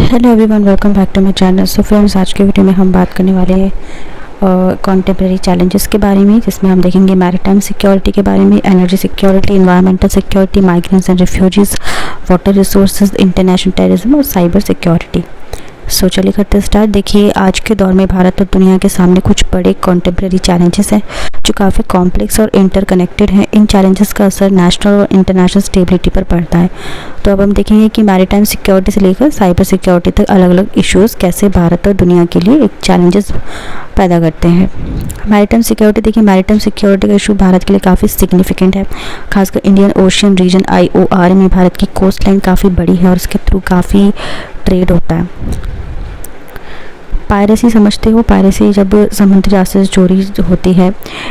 Hello everyone, welcome back to my channel. So friends, आज के video में हम बात करने वाले हैं कॉन्टेम्प्रेरी चैलेंजेस के बारे में, जिसमें हम देखेंगे मैरीटाइम सिक्योरिटी के बारे में, energy security, environmental security, migrants and refugees, water resources, international terrorism और साइबर सिक्योरिटी। सो चलिए करते स्टार्ट। देखिए, आज के दौर में भारत और दुनिया के सामने कुछ बड़े कॉन्टेम्प्रेरी चैलेंजेस हैं जो काफ़ी कॉम्प्लेक्स और इंटरकनेक्टेड हैं। इन चैलेंजेस का असर नेशनल और इंटरनेशनल स्टेबिलिटी पर पड़ता है। तो अब हम देखेंगे कि मैरीटाइम सिक्योरिटी से लेकर साइबर सिक्योरिटी तक अलग अलग इश्यूज़ कैसे भारत और दुनिया के लिए एक चैलेंजेस पैदा करते हैं। मैरीटाइम सिक्योरिटी, देखिए मैरीटाइम सिक्योरिटी का इशू भारत के लिए काफ़ी सिग्निफिकेंट है। खासकर इंडियन ओशियन रीजन IOR में भारत की कोस्ट लाइन काफ़ी बड़ी है और इसके थ्रू काफ़ी ट्रेड होता है। पायरेसी समझते हो, पायरेसी जब समुद्री रास्ते से चोरी होती है।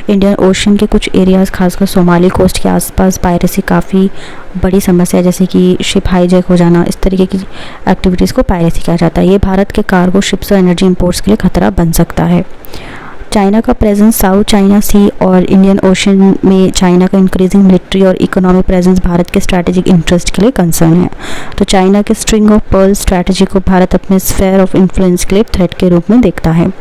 इंडियन ओशन के कुछ एरियाज़, खासकर सोमाली कोस्ट के आसपास पायरेसी काफ़ी बड़ी समस्या है, जैसे कि शिप हाईजैक हो जाना। इस तरीके की एक्टिविटीज़ को पायरेसी कहा जाता है। ये भारत के कार्गो शिप्स और एनर्जी इंपोर्ट्स के लिए खतरा बन सकता है। चाइना का प्रेजेंस साउथ चाइना सी और इंडियन ओशन में चाइना का इंक्रीजिंग मिलिट्री और इकोनॉमिक प्रेजेंस भारत के स्ट्रैटेजिक इंटरेस्ट के लिए कंसर्न है। तो चाइना के स्ट्रिंग ऑफ पर्ल स्ट्रैटेजी को भारत अपने स्फेयर ऑफ इन्फ्लुएंस के लिए थ्रेट के रूप में देखता है।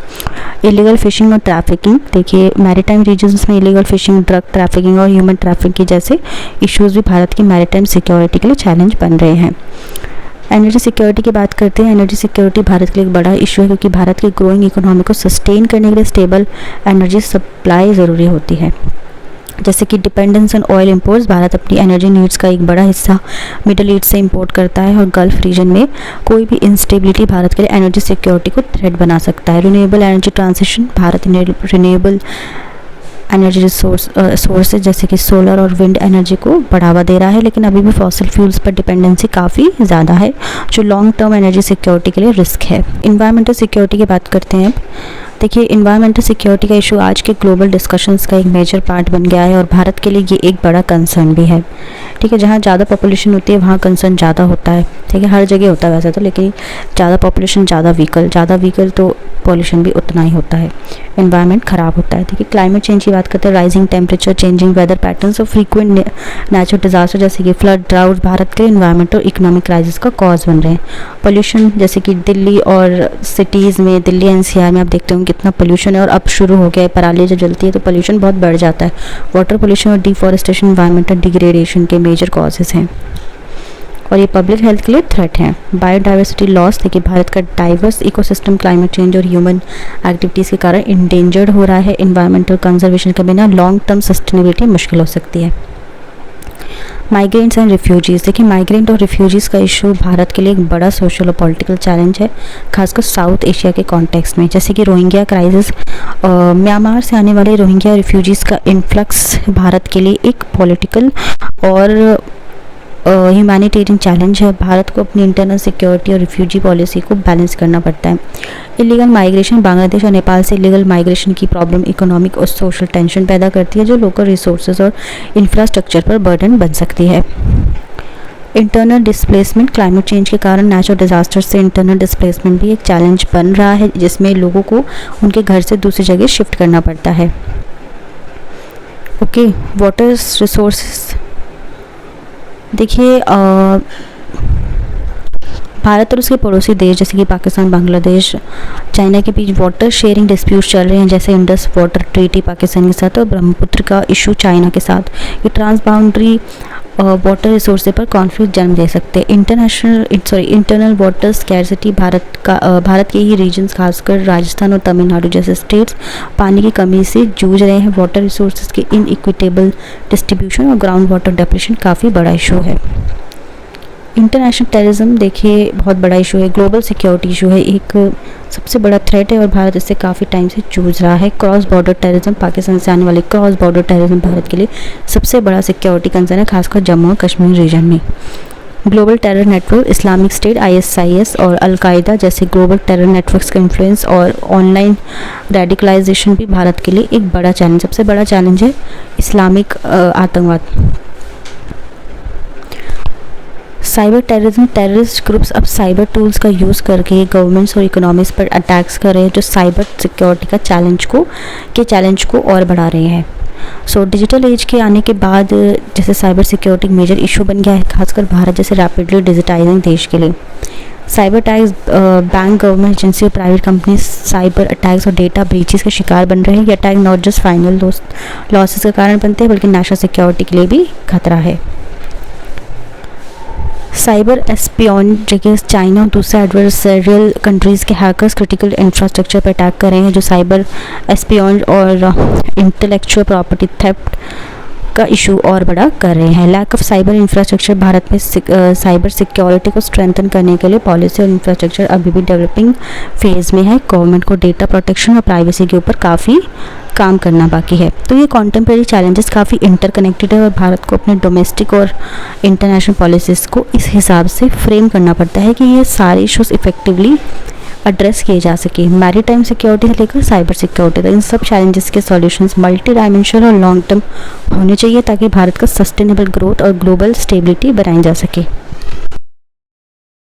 इलीगल फिशिंग और ट्रैफिकिंग, देखिए मैरीटाइम रीजन्स में इलीगल फिशिंग, ड्रग ट्रैफिकिंग और ह्यूमन ट्रैफिकिंग जैसे इश्यूज़ भी भारत की मैरीटाइम सिक्योरिटी के लिए चैलेंज बन रहे हैं। एनर्जी सिक्योरिटी की बात करते हैं। एनर्जी सिक्योरिटी भारत के लिए एक बड़ा इशू है, क्योंकि भारत की ग्रोइंग इकोनॉमी को सस्टेन करने के लिए स्टेबल एनर्जी सप्लाई ज़रूरी होती है। जैसे कि dependence on oil imports, Bharat अपनी एनर्जी नीड्स का एक बड़ा हिस्सा मिडल ईस्ट से इंपोर्ट करता है और गल्फ रीजन में कोई भी इंस्टेबिलिटी भारत के लिए एनर्जी सिक्योरिटी को थ्रेट बना सकता है। Renewable energy transition, Bharat renewable energy sources जैसे कि सोलर और विंड एनर्जी को बढ़ावा दे रहा है, लेकिन अभी भी फॉसिल फ्यूल्स पर डिपेंडेंसी काफ़ी ज़्यादा है, जो लॉन्ग टर्म एनर्जी सिक्योरिटी के लिए रिस्क है। इन्वायरमेंटल सिक्योरिटी की बात करते हैं। देखिए, इन्वायरमेंटल सिक्योरिटी का इशू आज के ग्लोबल डिस्कशंस का एक मेजर पार्ट बन गया है और भारत के लिए ये एक बड़ा कंसर्न भी है। ठीक है, जहाँ ज़्यादा पॉपुलेशन होती है वहाँ कंसर्न ज़्यादा होता है। ठीक है, हर जगह होता है वैसे तो, लेकिन ज़्यादा पॉपुलेशन ज़्यादा व्हीकल तो पॉल्यूशन भी उतना ही होता है, एनवायरनमेंट ख़राब होता है। देखिए, क्लाइमेट चेंज की बात करते हैं। Rising temperature, changing weather patterns और फ्रीक्वेंट नेचुरल डिजास्टर जैसे कि फ्लड, ड्राउट भारत के एनवायरनमेंट और इकोनॉमिक क्राइसिस का कॉज बन रहे हैं। पॉल्यूशन, जैसे कि दिल्ली और सिटीज़ में, दिल्ली NCR में आप देखते हो कितना पोल्यूशन है और अब शुरू हो गया है। पराली जब जलती है तो पोल्यूशन बहुत बढ़ जाता है। वाटर पोल्यूशन और डिफॉरेस्टेशन एनवायरमेंटल डिग्रेडेशन के मेजर कॉजेज़ हैं और ये पब्लिक हेल्थ के लिए थ्रेट हैं। बायोडाइवर्सिटी लॉस, देखिए भारत का डाइवर्स इकोसिस्टम क्लाइमेट चेंज और ह्यूमन एक्टिविटीज़ के कारण इंडेंजर्ड हो रहा है। एनवायरमेंटल कंजर्वेशन के बिना लॉन्ग टर्म सस्टेनेबिलिटी मुश्किल हो सकती है। माइग्रेंट्स एंड रिफ्यूजीज़, देखिए माइग्रेंट और रिफ्यूजीज़ का इशू भारत के लिए एक बड़ा सोशल और पॉलिटिकल चैलेंज है, खासकर साउथ एशिया के कॉन्टेक्स्ट में। जैसे कि रोहिंग्या क्राइसिस, म्यांमार से आने वाले रोहिंग्या रिफ्यूजीज़ का इन्फ्लक्स भारत के लिए एक पॉलिटिकल और ह्यूमैनिटेरियन चैलेंज है। भारत को अपनी इंटरनल सिक्योरिटी और रिफ्यूजी पॉलिसी को बैलेंस करना पड़ता है। इलीगल माइग्रेशन, बांग्लादेश और नेपाल से इलीगल माइग्रेशन की प्रॉब्लम इकोनॉमिक और सोशल टेंशन पैदा करती है, जो लोकल रिसोर्सेज और इंफ्रास्ट्रक्चर पर बर्डन बन सकती है। इंटरनल डिस्प्लेसमेंट, क्लाइमेट चेंज के कारण नेचुरल डिजास्टर से इंटरनल डिस्प्लेसमेंट भी एक चैलेंज बन रहा है, जिसमें लोगों को उनके घर से दूसरी जगह शिफ्ट करना पड़ता है। ओके, वाटर रिसोर्सेज, देखिए भारत और उसके पड़ोसी देश जैसे कि पाकिस्तान, बांग्लादेश, चाइना के बीच वाटर शेयरिंग डिस्प्यूट चल रहे हैं, जैसे इंडस वाटर ट्रीटी पाकिस्तान के साथ और ब्रह्मपुत्र का इशू चाइना के साथ। ये ट्रांस बाउंड्री वाटर रिसोर्स पर कॉन्फ्लिक्ट जन्म दे सकते हैं। इंटरनल वाटर स्कैर्सिटी, भारत के ही रीजन्स खासकर राजस्थान और तमिलनाडु जैसे स्टेट्स पानी की कमी से जूझ रहे हैं। वाटर रिसोर्सेज के इनइक्विटेबल डिस्ट्रीब्यूशन और ग्राउंड वाटर डिप्लेशन काफ़ी बड़ा इशू है। इंटरनेशनल टेररिज्म, देखिए बहुत बड़ा इशू है, ग्लोबल सिक्योरिटी इशू है, एक सबसे बड़ा थ्रेट है और भारत इससे काफ़ी टाइम से जूझ रहा है। क्रॉस बॉर्डर टेररिज्म, पाकिस्तान से आने वाले क्रॉस बॉर्डर टेररिज्म भारत के लिए सबसे बड़ा सिक्योरिटी कंसर्न है, खासकर जम्मू और कश्मीर रीजन में। Global terror network, Islamic state, ISIS और अलकायदा जैसे ग्लोबल टेरर नेटवर्क्स का इन्फ्लुएंस और ऑनलाइन रेडिकलाइजेशन भी भारत के लिए एक बड़ा चैलेंज, सबसे बड़ा चैलेंज है इस्लामिक आतंकवाद। साइबर टेररिज्म, टेररिस्ट ग्रुप्स अब साइबर टूल्स का यूज़ करके गवर्नमेंट्स और इकोनॉमीज पर अटैक्स कर रहे हैं, जो साइबर सिक्योरिटी का चैलेंज को और बढ़ा रहे हैं। सो डिजिटल एज के आने के बाद जैसे साइबर सिक्योरिटी मेजर इशू बन गया है, खासकर भारत जैसे रैपिडली डिजिटाइजिंग देश के लिए। Cyber attacks, bank, government agency और प्राइवेट कंपनी साइबर अटैक्स और डेटा ब्रीचेस का शिकार बन रहे हैं। ये attack not just final losses का कारण बनते हैं बल्कि नेशनल सिक्योरिटी के लिए भी खतरा है। साइबर एस्पियोन जगह चाइना और दूसरे एडवर्सरियल कंट्रीज़ के हैकर्स क्रिटिकल इंफ्रास्ट्रक्चर पर अटैक कर रहे हैं, जो साइबर एस्पियोन और इंटेलेक्चुअल प्रॉपर्टी थेफ्ट का इशू और बड़ा कर रहे हैं। Lack of cyber infrastructure, Bharat में साइबर सिक्योरिटी को स्ट्रेंथन करने के लिए पॉलिसी और इंफ्रास्ट्रक्चर अभी भी डेवलपिंग फेज़ में है। गवर्नमेंट को डेटा प्रोटेक्शन और प्राइवेसी के ऊपर काफ़ी काम करना बाकी है। तो ये कॉन्टेम्प्रेरी चैलेंजेस काफ़ी इंटरकनेक्टेड है और भारत को अपने डोमेस्टिक और इंटरनेशनल पॉलिसीज़ को इस हिसाब से फ्रेम करना पड़ता है कि ये सारे इशूज़ इफ़ेक्टिवली एड्रेस किए जा सके। मैरीटाइम सिक्योरिटी से लेकर साइबर सिक्योरिटी तक इन सब चैलेंजेस के सॉल्यूशंस मल्टी डायमेंशनल और लॉन्ग टर्म होने चाहिए ताकि भारत का सस्टेनेबल ग्रोथ और ग्लोबल स्टेबिलिटी बनाई जा सके।